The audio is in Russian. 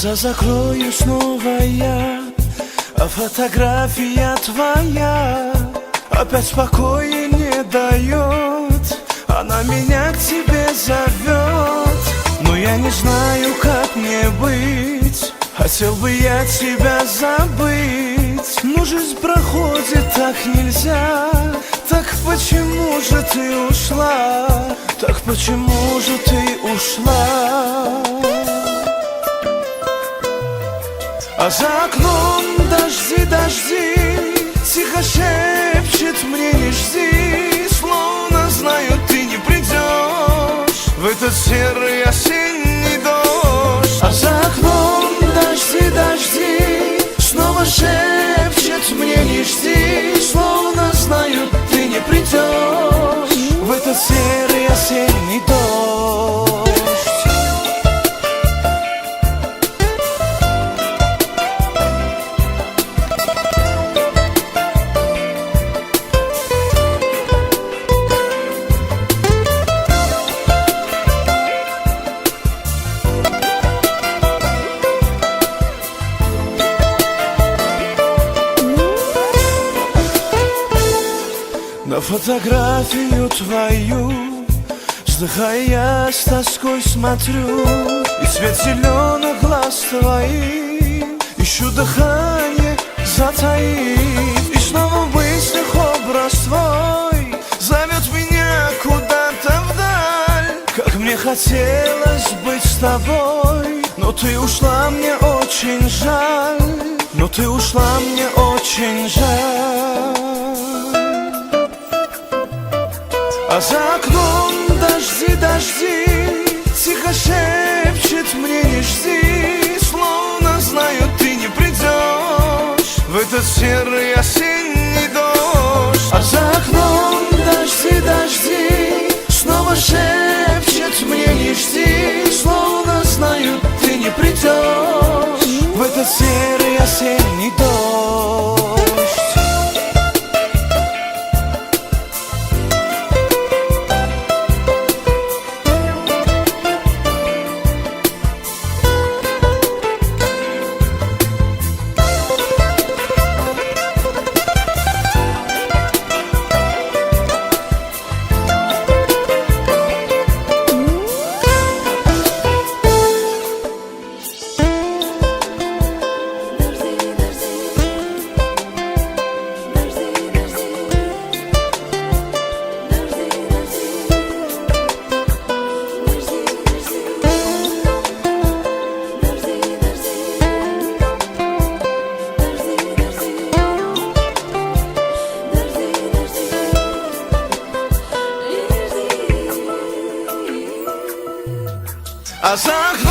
Глаза закрою снова я, а фотография твоя опять покоя не дает. Она меня к тебе зовет, но я не знаю, как мне быть. Хотел бы я тебя забыть, но жизнь проходит, так нельзя. Так почему же ты ушла? Так почему же ты ушла? А за окном дожди, дожди, тихо шепчет мне не жди. Словно знаю, ты не придешь в этот серый осенний дождь. А за окном дожди, дожди, снова шепчет мне не жди. Словно знаю, ты не придешь в этот серый осенний дождь. На фотографию твою, вздыхая, я с тоской смотрю, и цвет зеленых глаз твоих ищу дыхание затаив. И снова в мыслях образ твой зовет меня куда-то вдаль. Как мне хотелось быть с тобой, но ты ушла, мне очень жаль. Но ты ушла, мне очень жаль. А за окном дожди, дожди, тихо шепчет мне не жди. Словно знаю, ты не придешь в этот серый осенний дождь. А за окном дожди, дожди, снова шепчет мне не жди. Словно знаю, ты не придешь в этот серый осенний дождь. А за окном